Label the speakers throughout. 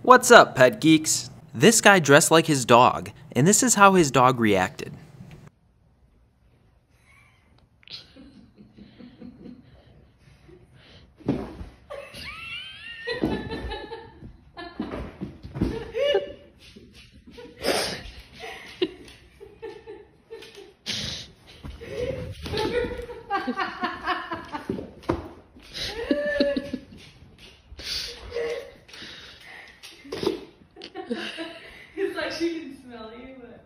Speaker 1: What's up, pet geeks? This guy dressed like his dog, and this is how his dog reacted.
Speaker 2: It's like she can smell you, but...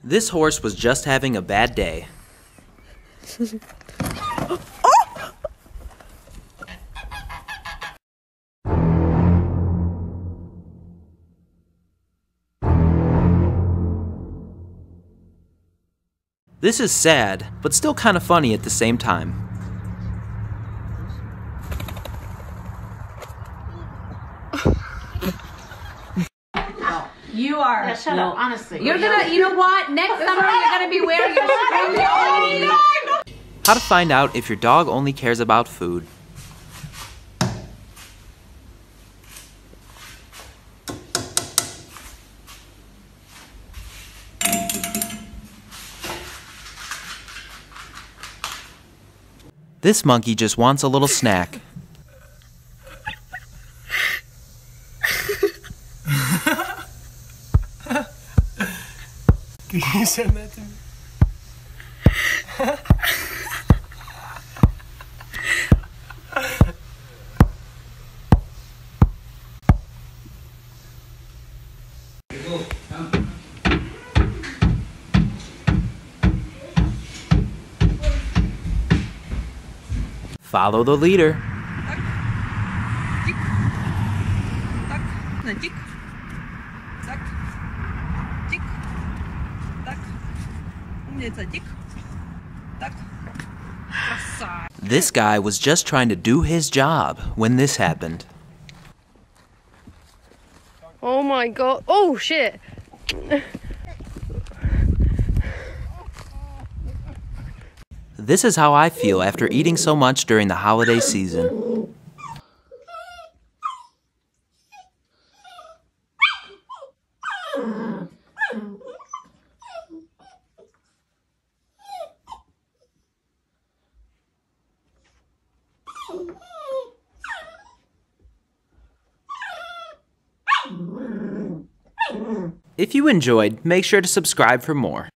Speaker 1: This horse was just having a bad day. This is sad, but still kind of funny at the same time.
Speaker 2: You are.
Speaker 3: Yeah, shut up, honestly.
Speaker 2: You're gonna, you know what? Next summer you're gonna be wearing your spring coat.
Speaker 1: How to find out if your dog only cares about food. This monkey just wants a little snack.
Speaker 4: Can you send that to me?
Speaker 1: Follow the leader. This guy was just trying to do his job when this happened.
Speaker 5: Oh my god. Oh shit.
Speaker 1: This is how I feel after eating so much during the holiday season. If you enjoyed, make sure to subscribe for more.